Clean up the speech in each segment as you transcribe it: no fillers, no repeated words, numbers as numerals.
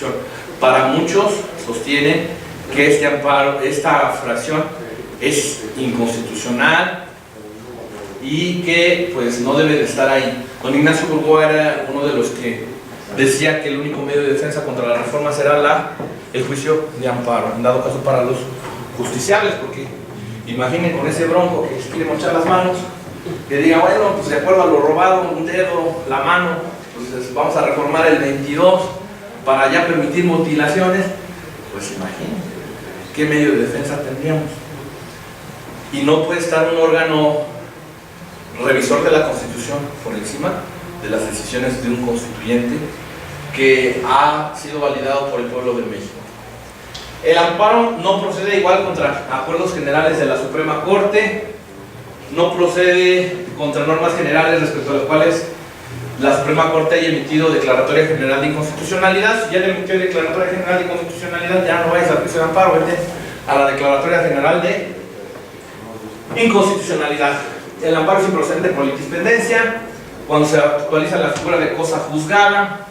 Constitución. Para muchos sostienen que este amparo, esta fracción es inconstitucional y que pues no debe de estar ahí. Don Ignacio Burgoa era uno de los que decía que el único medio de defensa contra la reforma será el juicio de amparo, en dado caso para los justiciables, porque imaginen con ese bronco que se quiere mochar las manos, que diga, bueno, pues de acuerdo a lo robado, un dedo, la mano, pues vamos a reformar el 22 para ya permitir mutilaciones. Pues imaginen qué medio de defensa tendríamos. Y no puede estar un órgano revisor de la Constitución por encima de las decisiones de un constituyente que ha sido validado por el pueblo de México. El amparo no procede igual contra acuerdos generales de la Suprema Corte, no procede contra normas generales respecto a las cuales la Suprema Corte haya emitido declaratoria general de inconstitucionalidad. Si ya le emitió declaratoria general de inconstitucionalidad, ya no vayas al juicio de amparo, vete a la declaratoria general de inconstitucionalidad. El amparo es improcedente por litispendencia, cuando se actualiza la figura de cosa juzgada,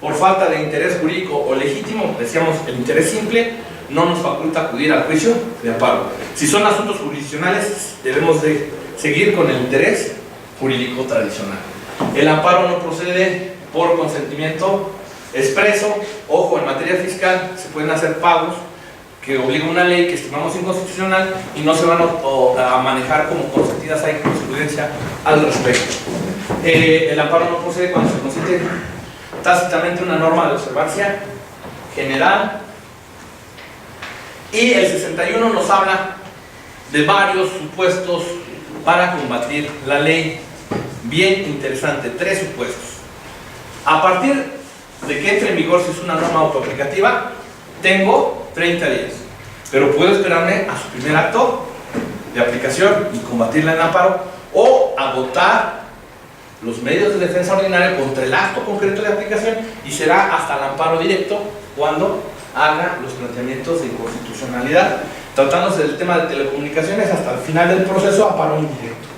por falta de interés jurídico o legítimo, decíamos el interés simple, no nos faculta acudir al juicio de amparo. Si son asuntos jurisdiccionales, debemos de seguir con el interés jurídico tradicional. El amparo no procede por consentimiento expreso. Ojo, en materia fiscal se pueden hacer pagos que obliga una ley que estimamos inconstitucional y no se van a manejar como consentidas. Hay jurisprudencia al respecto. El amparo no procede cuando se consiente tácitamente una norma de observancia general. Y el 61 nos habla de varios supuestos para combatir la ley. Bien interesante, 3 supuestos. A partir de que entre en vigor, si es una norma autoaplicativa, tengo 30 días, pero puedo esperarme a su primer acto de aplicación y combatirla en amparo, o agotar los medios de defensa ordinaria contra el acto concreto de aplicación, y será hasta el amparo directo cuando haga los planteamientos de inconstitucionalidad, tratándose del tema de telecomunicaciones hasta el final del proceso, amparo indirecto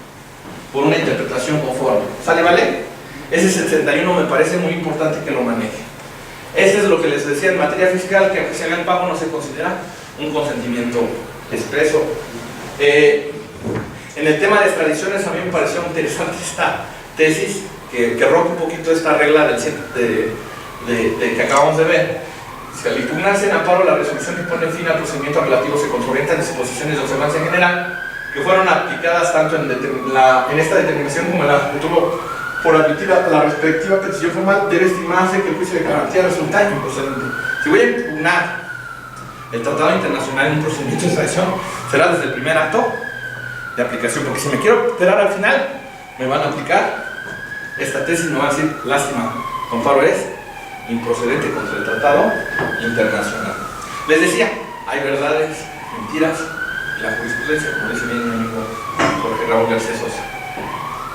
por una interpretación conforme. ¿Sale, vale? Ese 61 me parece muy importante que lo maneje. Este es lo que les decía en materia fiscal, que aunque se haga el pago no se considera un consentimiento expreso. En el tema de extradiciones, a mí me pareció interesante esta tesis que rompe un poquito esta regla del que acabamos de ver. Si al impugnarse en amparo la resolución que pone fin al procedimiento relativo se contraorientan disposiciones de observancia general que fueron aplicadas tanto en esta determinación como en la que tuvo por admitir la respectiva petición formal, debe estimarse que el juicio de garantía resulta improcedente. Si voy a impugnar el tratado internacional en un procedimiento de extradición, será desde el primer acto de aplicación, porque si me quiero esperar al final, me van a aplicar esta tesis, me van a decir, lástima, tu amparo es improcedente contra el tratado internacional. Les decía, hay verdades, mentiras, y la jurisprudencia, como dice bien mi amigo Jorge Raúl García Sosa.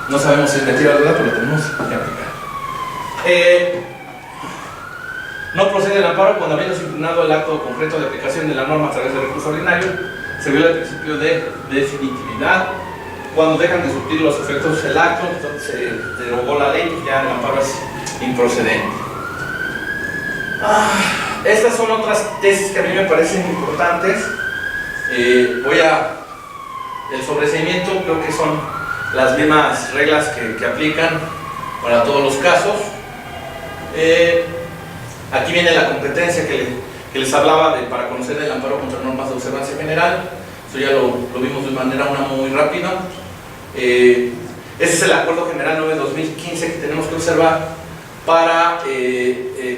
No sabemos si es mentira o verdad, pero lo tenemos que aplicar. No procede el amparo cuando habiéndose impugnado el acto concreto de aplicación de la norma a través del recurso ordinario, se viola el principio de definitividad. Cuando dejan de surtir los efectos del acto, entonces se derogó la ley, ya el amparo es improcedente. Estas son otras tesis que a mí me parecen importantes. El sobreseimiento, creo que son las mismas reglas que aplican para todos los casos. Aquí viene la competencia que les hablaba para conocer el amparo contra normas de observancia general. Eso ya lo vimos de manera muy rápida. Ese es el Acuerdo General 9/2015 que tenemos que observar para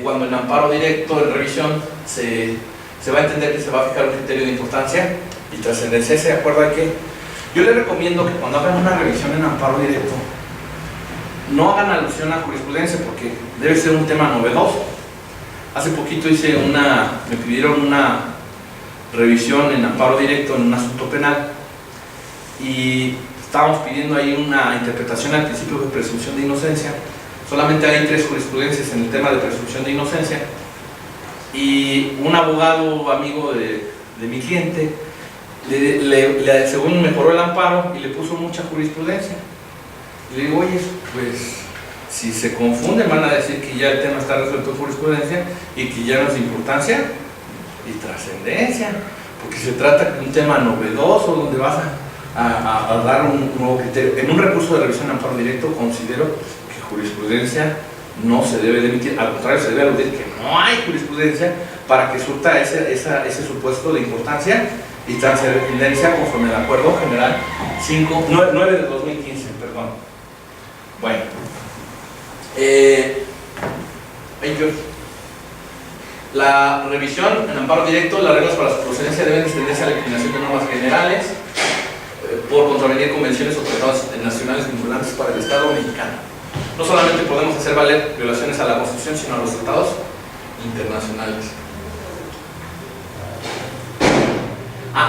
cuando en amparo directo, en revisión, se va a entender que se va a fijar un criterio de importancia y trascendencia. Ese acuerdo yo les recomiendo que cuando hagan una revisión en amparo directo, no hagan alusión a jurisprudencia, porque debe ser un tema novedoso. Hace poquito me pidieron una revisión en amparo directo en un asunto penal y estábamos pidiendo ahí una interpretación al principio de presunción de inocencia. Solamente hay 3 jurisprudencias en el tema de presunción de inocencia, y un abogado amigo de mi cliente según mejoró el amparo y le puso mucha jurisprudencia. Y le digo, oye, pues Si se confunden, van a decir que ya el tema está resuelto por jurisprudencia y que ya no es de importancia y trascendencia, porque se trata de un tema novedoso donde vas a dar un nuevo criterio. En un recurso de revisión de amparo directo considero que jurisprudencia no se debe de emitir, al contrario, se debe aludir que no hay jurisprudencia para que surta ese supuesto de importancia y trascendencia conforme al Acuerdo General 9 de 2015, perdón. Bueno, la revisión en amparo directo, las reglas para su procedencia deben extenderse a la eliminación de normas generales por contravenir convenciones o tratados nacionales vinculantes para el Estado mexicano. No solamente podemos hacer valer violaciones a la Constitución, sino a los tratados internacionales.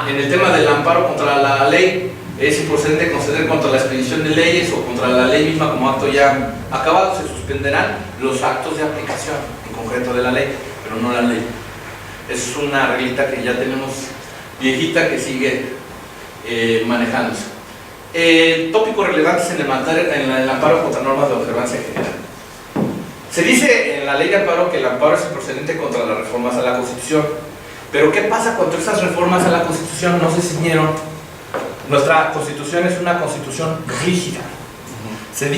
En el tema del amparo contra la ley, es improcedente conceder contra la expedición de leyes o contra la ley misma como acto ya acabado. Se suspenderán los actos de aplicación en concreto de la ley, pero no la ley. Es una reglita que ya tenemos viejita que sigue manejándose. Tópicos relevantes en el amparo contra normas de observancia general. Se dice en la ley de amparo que el amparo es improcedente contra las reformas a la Constitución. Pero ¿qué pasa cuando esas reformas a la Constitución no se ciñeron? Nuestra Constitución es una Constitución rígida. Tiene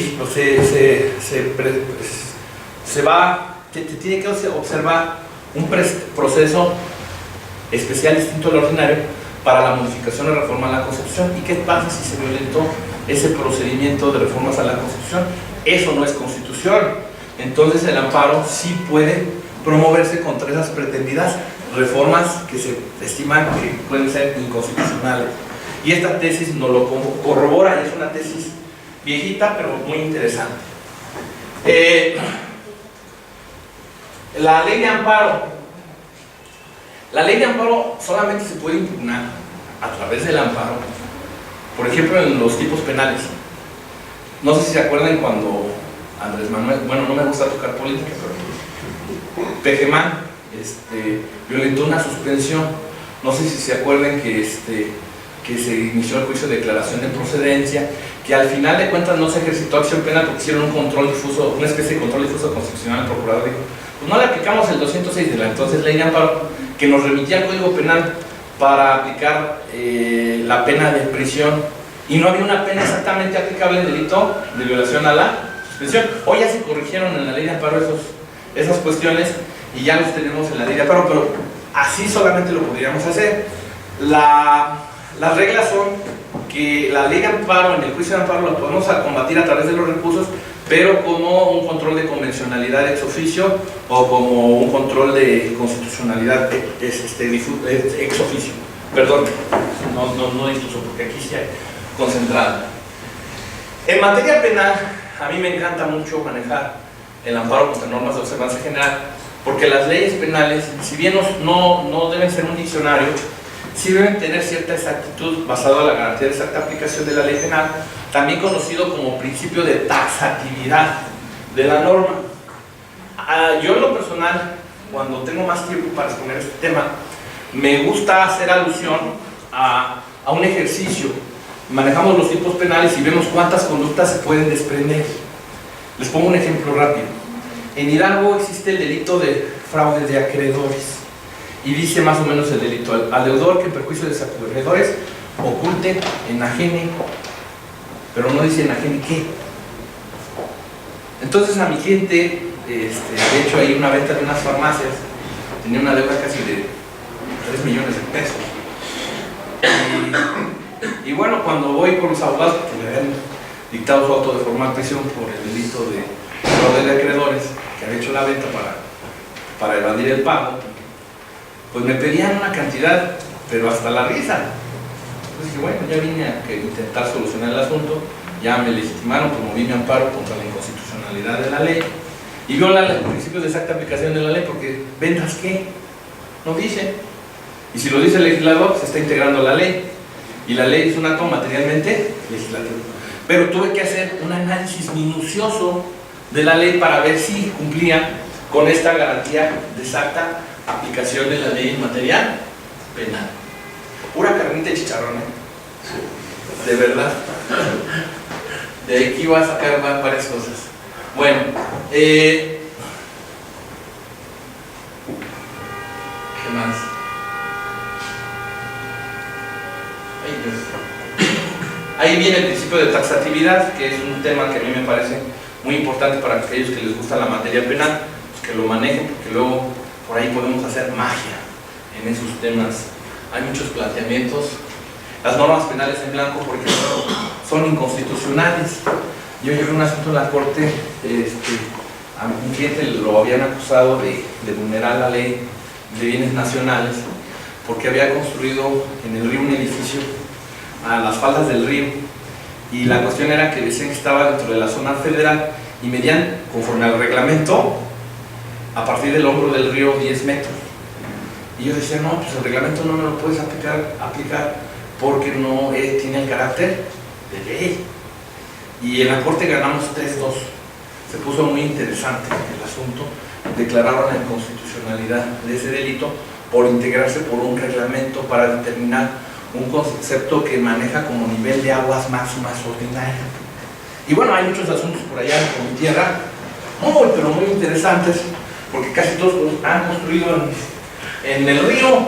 que observar un proceso especial distinto al ordinario para la modificación o reforma a la Constitución. ¿Y qué pasa si se violentó ese procedimiento de reformas a la Constitución? Eso no es Constitución. Entonces el amparo sí puede promoverse contra esas pretendidas reformas que se estiman que pueden ser inconstitucionales. Y esta tesis nos lo corrobora, y es una tesis viejita pero muy interesante. La ley de amparo. La ley de amparo solamente se puede impugnar a través del amparo, por ejemplo en los tipos penales. No sé si se acuerdan cuando Andrés Manuel, bueno, no me gusta tocar política, pero Pegemán violentó una suspensión. No sé si se acuerdan que se inició el juicio de declaración de procedencia, que al final de cuentas no se ejercitó acción penal porque hicieron un control difuso, una especie de control difuso constitucional. El procurador dijo, pues no le aplicamos el 206 de la entonces ley de amparo, que nos remitía al Código Penal para aplicar la pena de prisión, y no había una pena exactamente aplicable en delito de violación a la suspensión. Hoy ya se corrigieron en la ley de amparo esas cuestiones y ya los tenemos en la ley de amparo, pero así solamente lo podríamos hacer. Las reglas son que la ley de amparo, en el juicio de amparo, lo podemos combatir a través de los recursos, pero como un control de convencionalidad ex oficio o como un control de constitucionalidad ex oficio. Perdón, no difuso, porque aquí sí hay concentrado. En materia penal, a mí me encanta mucho manejar el amparo contra normas de observancia general, porque las leyes penales, si bien no deben ser un diccionario, sí deben tener cierta exactitud basada en la garantía de exacta aplicación de la ley penal, también conocido como principio de taxatividad de la norma. Yo en lo personal, cuando tengo más tiempo para exponer este tema, me gusta hacer alusión a un ejercicio. Manejamos los tipos penales y vemos cuántas conductas se pueden desprender. Les pongo un ejemplo rápido. En Hidalgo existe el delito de fraude de acreedores. Y dice más o menos el delito: al deudor que en perjuicio de sus acreedores oculte, enajene, pero no dice enajene qué. Entonces a mi gente, de hecho hay una venta de unas farmacias, tenía una deuda casi de 3 millones de pesos. Y bueno, cuando voy con los abogados, que le habían dictado su auto de formal prisión por el delito de fraude de acreedores, que había hecho la venta para evadir el pago, pues me pedían una cantidad, pero hasta la risa. Entonces dije, bueno, ya vine a intentar solucionar el asunto, ya me legitimaron, promoví mi amparo contra la inconstitucionalidad de la ley, y viola los principios de exacta aplicación de la ley, porque ¿ventas qué? No dice. Y si lo dice el legislador, se está integrando la ley, y la ley es un acto materialmente legislativo. Pero tuve que hacer un análisis minucioso de la ley para ver si cumplía con esta garantía de exacta aplicación de la ley en materia penal. Pura carnita de chicharrón, de verdad. De aquí iba a sacar varias cosas. Bueno, ¿qué más? Ahí viene el principio de taxatividad, que es un tema que a mí me parece muy importante para aquellos que les gusta la materia penal, pues que lo manejen, porque luego por ahí podemos hacer magia en esos temas. Hay muchos planteamientos. Las normas penales en blanco, por ejemplo, son inconstitucionales. Yo llevé un asunto en la corte, a un cliente lo habían acusado de vulnerar la ley de bienes nacionales porque había construido en el río un edificio a las faldas del río, y la cuestión era que decían que estaba dentro de la zona federal y medían, conforme al reglamento, a partir del hombro del río 10 metros. Y yo decía, no, pues el reglamento no me lo puedes aplicar porque no tiene el carácter de ley. Y en la corte ganamos 3-2. Se puso muy interesante el asunto. Declararon la inconstitucionalidad de ese delito por integrarse por un reglamento para determinar un concepto que maneja como nivel de aguas máximas ordinario. Y bueno, hay muchos asuntos por allá en mi tierra, pero muy interesantes, porque casi todos han construido en el río,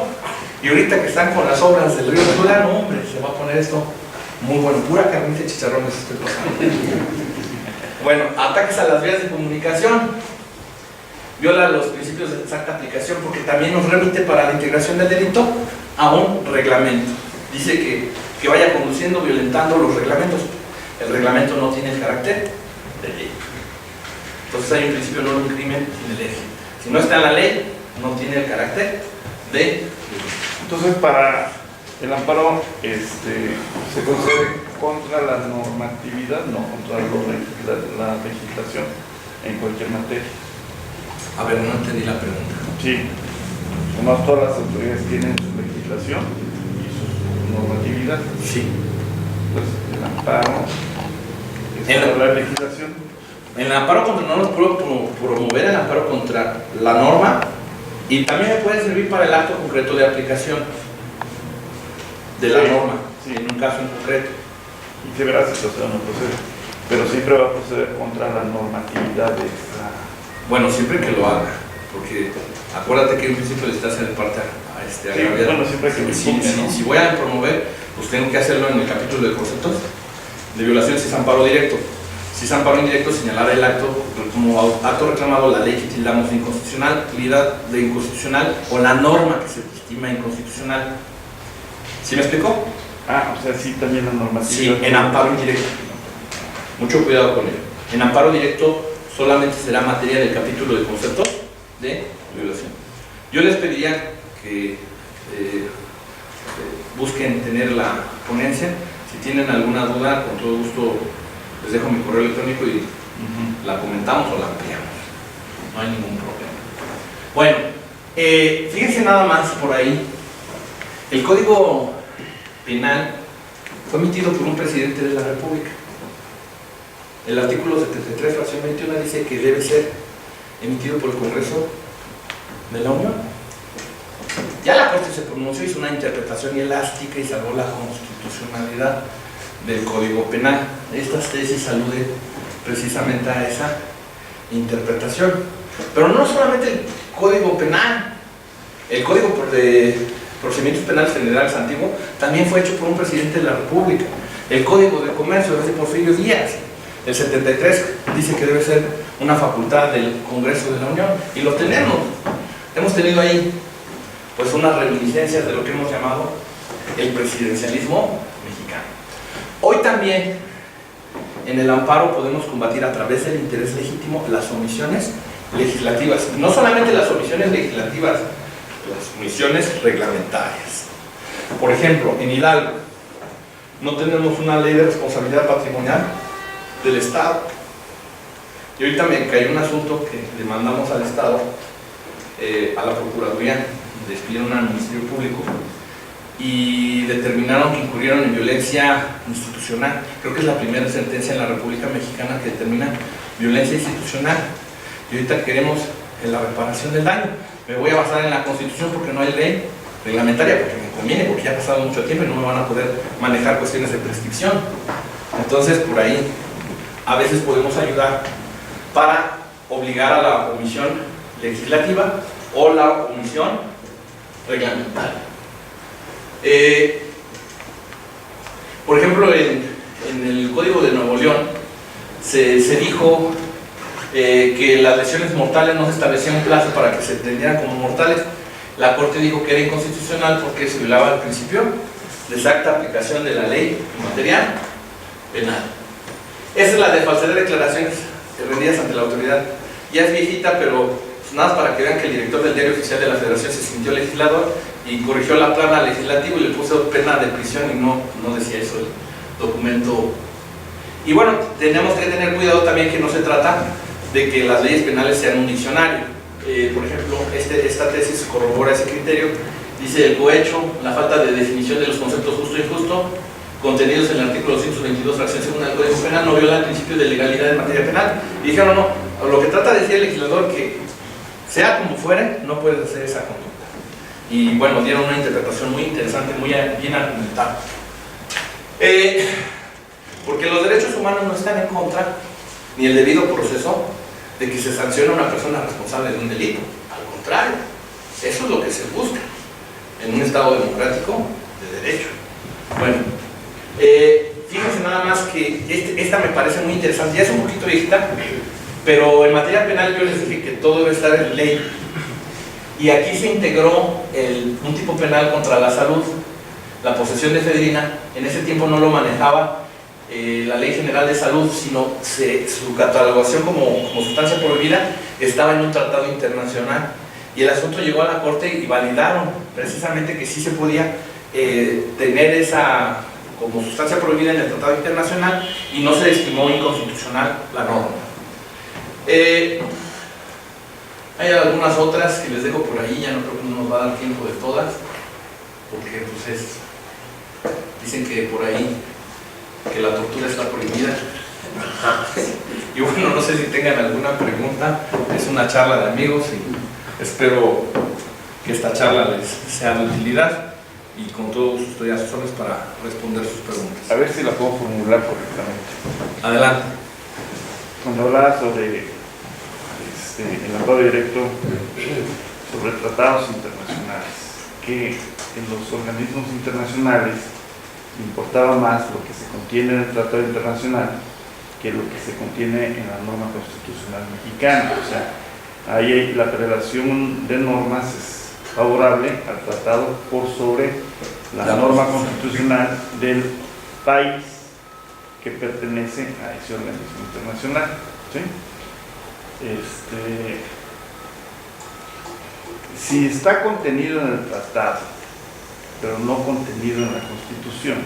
y ahorita que están con las obras del río Tulano, hombre, se va a poner esto muy bueno, pura carnita y chicharrones estoy pasando. Bueno, ataques a las vías de comunicación, viola los principios de exacta aplicación, porque también nos remite para la integración del delito a un reglamento. Dice que vaya conduciendo violentando los reglamentos. El reglamento no tiene el carácter de ley. Entonces hay un principio no un crimen sin el eje. Si no está en la ley, no tiene el carácter de ley. Entonces, para el amparo se concede contra la normatividad, no contra la legislación en cualquier materia. A ver, no entendí la pregunta. Sí, además todas las autoridades tienen su legislación y su normatividad. Sí. Pues el amparo es la legislación. En el amparo contra normas puedo promover el amparo contra la norma, y también me puede servir para el acto concreto de aplicación de la norma, sí, en un caso en concreto. Y se verá si procede o no procede, pero siempre va a proceder contra la normatividad de esta. Bueno, siempre que lo haga, porque acuérdate que en principio le está haciendo parte a sí, bueno, siempre que si voy a promover, pues tengo que hacerlo en el capítulo de conceptos de violación si es amparo directo. Si es amparo indirecto, señalar el acto como acto reclamado, la ley que tildamos de inconstitucional o la norma que se estima inconstitucional. ¿Sí me explicó? O sea, sí, también la normativa. Sí, en amparo indirecto. Mucho cuidado con ello. En amparo directo solamente será materia del capítulo de conceptos de violación. Yo les pediría que busquen tener la ponencia. Si tienen alguna duda, con todo gusto les dejo mi correo electrónico y la comentamos o la ampliamos. No hay ningún problema. Bueno, fíjense nada más por ahí. El Código Penal fue emitido por un presidente de la República. El artículo 73, fracción 21, dice que debe ser emitido por el Congreso de la Unión. Ya la Corte se pronunció, hizo una interpretación elástica y salvó la constitucionalidad del Código Penal. Estas tesis aluden precisamente a esa interpretación. Pero no solamente el Código Penal, el Código de Procedimientos Penales Federales antiguo también fue hecho por un presidente de la República. El Código de Comercio es de Porfirio Díaz. El 73 dice que debe ser una facultad del Congreso de la Unión, y lo tenemos. Hemos tenido ahí pues unas reminiscencias de lo que hemos llamado el presidencialismo mexicano. Hoy también en el amparo podemos combatir a través del interés legítimo las omisiones legislativas. No solamente las omisiones legislativas, las omisiones reglamentarias. Por ejemplo, en Hidalgo no tenemos una ley de responsabilidad patrimonial del Estado. Y ahorita me cayó un asunto que le mandamos al Estado, a la Procuraduría, despidieron al Ministerio Público y determinaron que incurrieron en violencia institucional. Creo que es la primera sentencia en la República Mexicana que determina violencia institucional. Y ahorita queremos la reparación del daño. Me voy a basar en la Constitución porque no hay ley reglamentaria, porque me conviene, porque ya ha pasado mucho tiempo y no me van a poder manejar cuestiones de prescripción. Entonces, por ahí a veces podemos ayudar para obligar a la omisión legislativa o la omisión reglamentaria. Por ejemplo, en el Código de Nuevo León se dijo que las lesiones mortales no se establecía un plazo para que se entendieran como mortales. La Corte dijo que era inconstitucional porque se violaba el principio de exacta aplicación de la ley en materia penal. Esa es la de falsedad de declaraciones rendidas ante la autoridad. Ya es viejita, pero pues nada más para que vean que el director del Diario Oficial de la Federación se sintió legislador y corrigió la plana legislativa y le puso pena de prisión y no decía eso el documento. Y bueno, tenemos que tener cuidado también que no se trata de que las leyes penales sean un diccionario. Por ejemplo, esta tesis corrobora ese criterio. Dice el cohecho, la falta de definición de los conceptos justo e injusto contenidos en el artículo 222, fracción segunda del Código Penal, no viola el principio de legalidad en materia penal. Y dijeron, no, lo que trata de decir el legislador que sea como fuere, no puedes hacer esa conducta. Y bueno, dieron una interpretación muy interesante, muy bien argumentada. Porque los derechos humanos no están en contra, ni el debido proceso, de que se sancione a una persona responsable de un delito. Al contrario, eso es lo que se busca en un Estado democrático de derecho. Bueno, fíjense nada más que esta me parece muy interesante, ya es un poquito viejita, pero en materia penal yo les dije que todo debe estar en ley. Y aquí se integró un tipo penal contra la salud, la posesión de efedrina. En ese tiempo no lo manejaba la Ley General de Salud, sino su catalogación como sustancia prohibida estaba en un tratado internacional. Y el asunto llegó a la Corte y validaron precisamente que sí se podía tener esa como sustancia prohibida en el tratado internacional y no se estimó inconstitucional la norma. Hay algunas otras que les dejo por ahí, ya no creo que no nos va a dar tiempo de todas, porque pues dicen que por ahí que la tortura está prohibida. Y bueno, no sé si tengan alguna pregunta, es una charla de amigos y espero que esta charla les sea de utilidad y con todo estoy a sus órdenes para responder sus preguntas. A ver si la puedo formular correctamente. Adelante. Cuando hablaba sobre el amparo directo sobre tratados internacionales, que en los organismos internacionales importaba más lo que se contiene en el tratado internacional que lo que se contiene en la norma constitucional mexicana. O sea, ahí la relación de normas es favorable al tratado por sobre la norma constitucional del país que pertenece a ese organismo internacional, ¿sí? Si está contenido en el tratado, pero no contenido en la Constitución,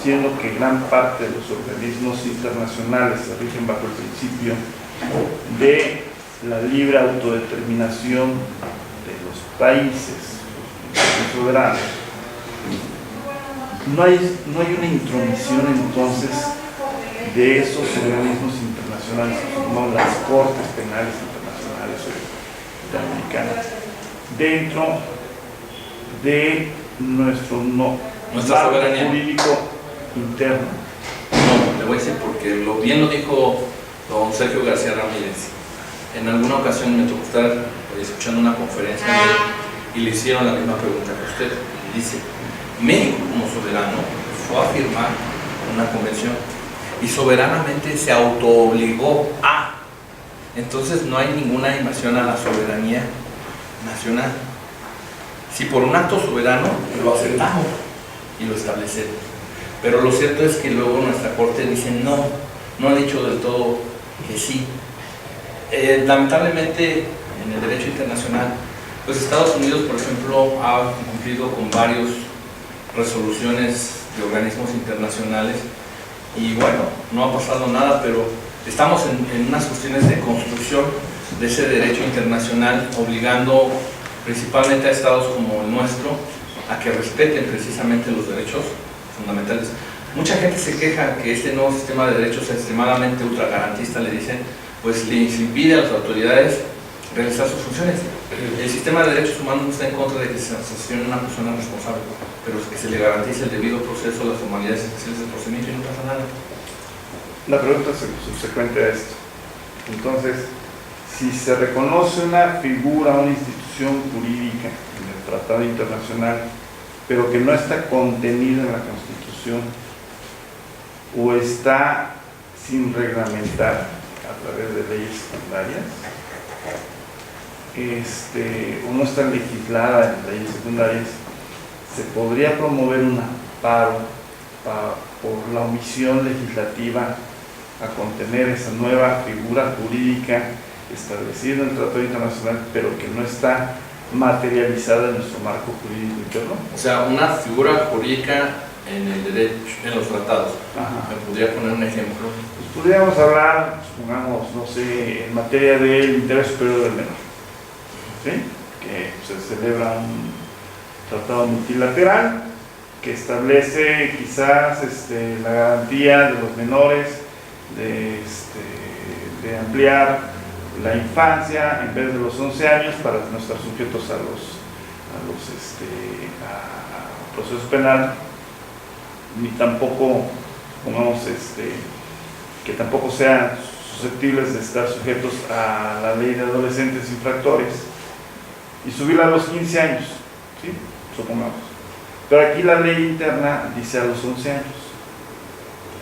siendo que gran parte de los organismos internacionales se rigen bajo el principio de la libre autodeterminación de los países soberanos, no hay una intromisión entonces de esos organismos internacionales, como las Cortes Penales Internacionales Interamericanas, dentro de nuestra soberanía jurídico interno. No, le voy a decir porque bien lo dijo don Sergio García Ramírez. En alguna ocasión me tocó estar escuchando una conferencia de él y le hicieron la misma pregunta que usted. Dice, México como soberano fue a firmar una convención y soberanamente se autoobligó a. Entonces no hay ninguna invasión a la soberanía nacional. Si por un acto soberano lo aceptamos y lo establecemos, pero lo cierto es que luego nuestra Corte dice no ha dicho del todo que sí. Lamentablemente en el derecho internacional, pues Estados Unidos, por ejemplo, ha cumplido con varias resoluciones de organismos internacionales y bueno, no ha pasado nada, pero estamos en unas cuestiones de construcción de ese derecho internacional, obligando principalmente a estados como el nuestro a que respeten precisamente los derechos fundamentales. Mucha gente se queja que este nuevo sistema de derechos es extremadamente ultragarantista, le dicen, pues les impide a las autoridades realizar sus funciones. El sistema de derechos humanos no está en contra de que se sancione a una persona responsable, pero es que se le garantice el debido proceso, las formalidades especiales del procedimiento y no pasa nada. La pregunta subsecuente a esto. Entonces, si se reconoce una figura, una institución jurídica en el tratado internacional, pero que no está contenida en la Constitución, o está sin reglamentar a través de leyes secundarias, o no está legislada en leyes secundarias, se podría promover un amparo por la omisión legislativa a contener esa nueva figura jurídica establecida en el Tratado Internacional, pero que no está materializada en nuestro marco jurídico interno. O sea, una figura jurídica en el derecho, en los tratados. Ajá. ¿Me podría poner un ejemplo? Pues podríamos hablar, supongamos, no sé, en materia del interés superior del menor, ¿sí? Que se celebra un tratado multilateral que establece quizás la garantía de los menores de ampliar la infancia en vez de los 11 años para no estar sujetos a proceso penal, ni tampoco, pongamos, que tampoco sean susceptibles de estar sujetos a la ley de adolescentes infractores, y subirla a los 15 años, ¿sí? Supongamos. Pero aquí la ley interna dice a los 11 años.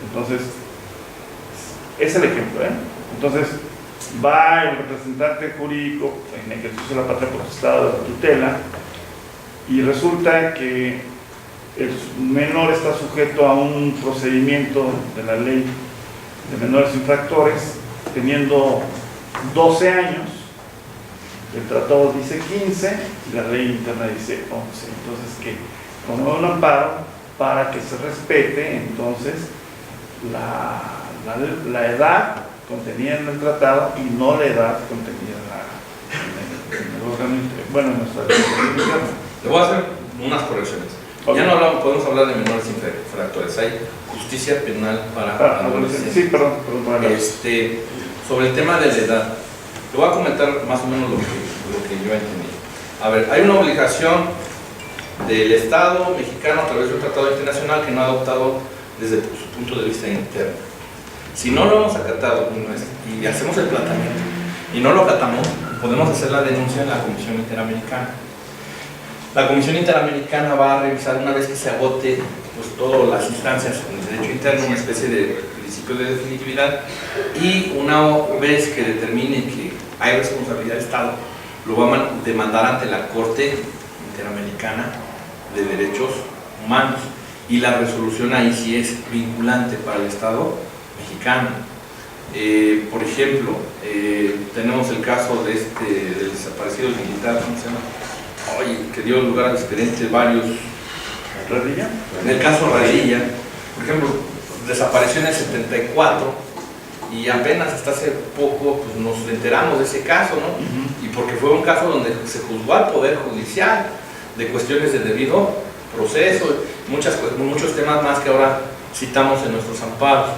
Entonces, es el ejemplo, ¿eh? Entonces, va el representante jurídico en ejercicio de la patria potestad de la tutela, y resulta que el menor está sujeto a un procedimiento de la ley de menores infractores, teniendo 12 años. El tratado dice 15 y la ley interna dice 11. Entonces, que promueve un amparo para que se respete entonces la edad contenida en el tratado y no la edad contenida en el órgano, en nuestra ley interna. Le voy a hacer unas correcciones. Okay. Ya no podemos hablar de menores infractores, hay justicia penal para adolescentes. Sí, perdón. Sobre el tema de la edad, le voy a comentar más o menos lo que yo entendí. A ver, hay una obligación del Estado mexicano a través de un tratado internacional que no ha adoptado desde su punto de vista interno. Si no lo hemos acatado y hacemos el planteamiento y no lo acatamos, podemos hacer la denuncia en la Comisión Interamericana. La Comisión Interamericana va a revisar, una vez que se agote pues, todas las instancias en el derecho interno, una especie de principio de definitividad, y una vez que determine que hay responsabilidad del Estado, lo va a demandar ante la Corte Interamericana de Derechos Humanos, y la resolución ahí sí es vinculante para el Estado mexicano. Por ejemplo, tenemos el caso del desaparecido militar, ¿cómo se llama? Oye, que dio lugar a expedientes varios. ¿Radilla? En el caso Radilla, por ejemplo, desapareció en el 74 y apenas hasta hace poco pues, nos enteramos de ese caso, ¿no? Y porque fue un caso donde se juzgó al Poder Judicial de cuestiones de debido proceso, muchos temas más que ahora citamos en nuestros amparos.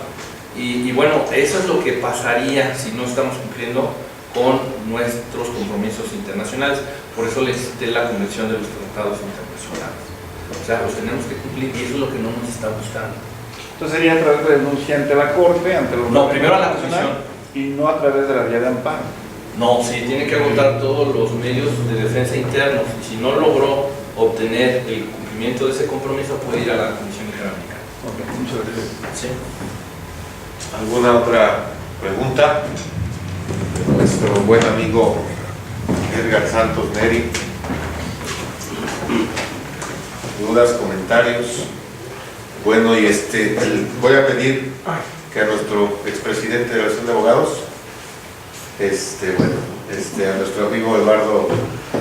Y bueno, eso es lo que pasaría si no estamos cumpliendo con nuestros compromisos internacionales. Por eso les cité la Convención de los Tratados Internacionales. O sea, los tenemos que cumplir y eso es lo que no nos está gustando. Entonces sería a través de denuncia ante la Corte, ante los... No, primero a la Comisión. Y no a través de la vía de amparo. No, sí, tiene que agotar todos los medios de defensa internos. Y si no logró obtener el cumplimiento de ese compromiso, puede ir a la Comisión Interamericana. Ok, muchas gracias. Sí. ¿Alguna otra pregunta? Nuestro buen amigo Edgar Santos Neri. ¿Dudas, comentarios? Bueno, y voy a pedir que a nuestro expresidente de la Asociación de Abogados, a nuestro amigo Eduardo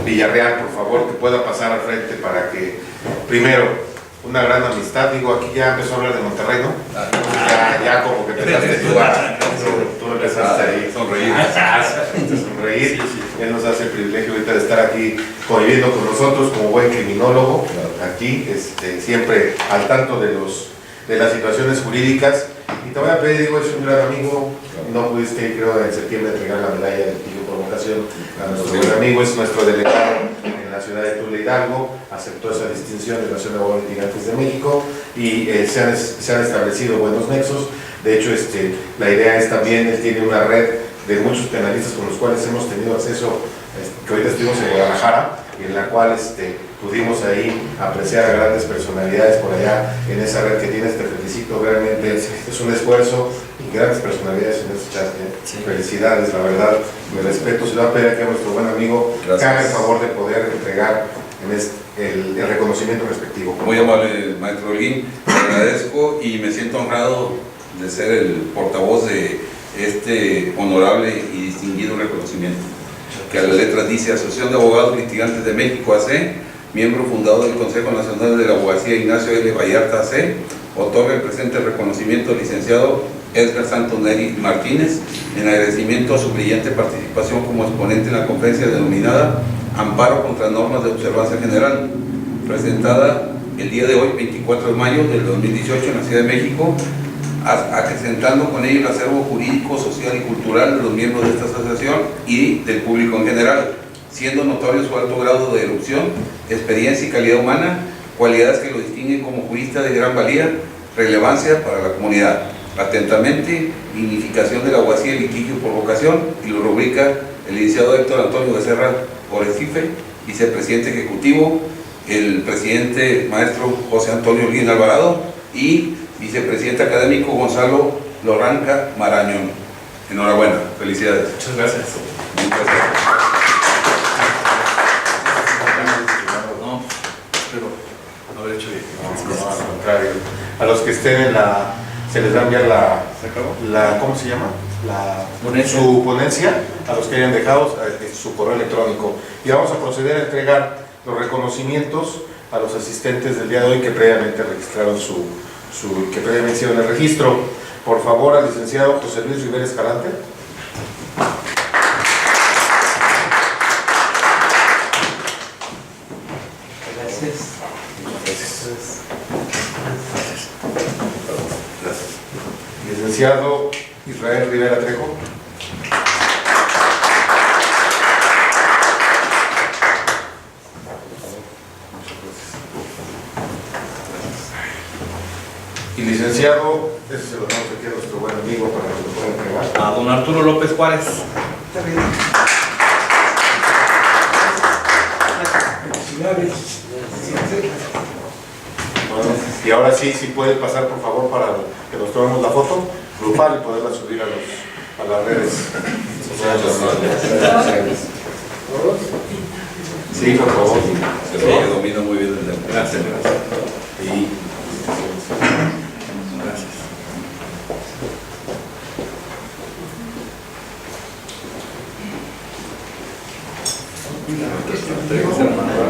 Villarreal, por favor, que pueda pasar al frente para que, primero, una gran amistad, digo, aquí ya empezó a hablar de Monterrey, ¿no? Ya como que empezaste tú empezaste ahí sonreír. Él nos hace el privilegio ahorita de estar aquí conviviendo con nosotros como buen criminólogo, aquí, siempre al tanto de las situaciones jurídicas. Y te voy a pedir, digo, es un gran amigo, no pudiste ir, creo, en septiembre a entregar la medalla del Pillo por vocación a nuestro buen amigo, es nuestro delegado en la ciudad de Tula, Hidalgo, aceptó esa distinción de la Asociación de Abogados Litigantes de México y se han establecido buenos nexos. De hecho, la idea es también, él tiene una red de muchos penalistas con los cuales hemos tenido acceso, que ahorita estuvimos en Guadalajara, en la cual pudimos ahí apreciar a grandes personalidades por allá en esa red que tienes. Te felicito, realmente es un esfuerzo y grandes personalidades en este chat. Sí. Felicidades, la verdad, mi respeto. Se va a pedir aquí a nuestro buen amigo que haga el favor de poder entregar el reconocimiento respectivo. Muy amable, maestro Holguín, te agradezco y me siento honrado de ser el portavoz de este honorable y distinguido reconocimiento, que a la letra dice: Asociación de Abogados Litigantes de México AC, miembro fundador del Consejo Nacional de la Abogacía Ignacio L. Vallarta AC, otorga el presente reconocimiento al licenciado Edgar Santos Neri Martínez en agradecimiento a su brillante participación como exponente en la conferencia denominada Amparo contra Normas de Observancia General, presentada el día de hoy, 24 de mayo del 2018, en la Ciudad de México, acrecentando con ello el acervo jurídico, social y cultural de los miembros de esta asociación y del público en general, siendo notorio su alto grado de erudición, experiencia y calidad humana, cualidades que lo distinguen como jurista de gran valía, relevancia para la comunidad. Atentamente, dignificación de la abogacía y litigio por vocación, y lo rubrica el licenciado Héctor Antonio Becerra Orecife, vicepresidente ejecutivo, el presidente maestro José Antonio Holguín Alvarado y vicepresidente académico Gonzalo Loranca Marañón. Enhorabuena, felicidades. Muchas gracias. Muchas gracias. No, espero haber hecho bien. No, al contrario. A los que estén en la... se les va a enviar ¿cómo se llama? Su ponencia, a los que hayan dejado su correo electrónico. Y vamos a proceder a entregar los reconocimientos a los asistentes del día de hoy que previamente registraron que previamente hicieron el registro. Por favor, al licenciado José Luis Rivera Escalante. Gracias. Gracias. Licenciado Israel Rivera Trejo. Y licenciado, ese se lo damos aquí a nuestro buen amigo para que lo pueda entregar. A don Arturo López Juárez. Bueno, y ahora sí, si puede pasar por favor para que nos tomemos la foto grupal y poderla subir a las redes sociales. Sí, por favor. Sí, que domina muy bien el tema. Gracias, gracias. Y Gracias. Gracias, hermano.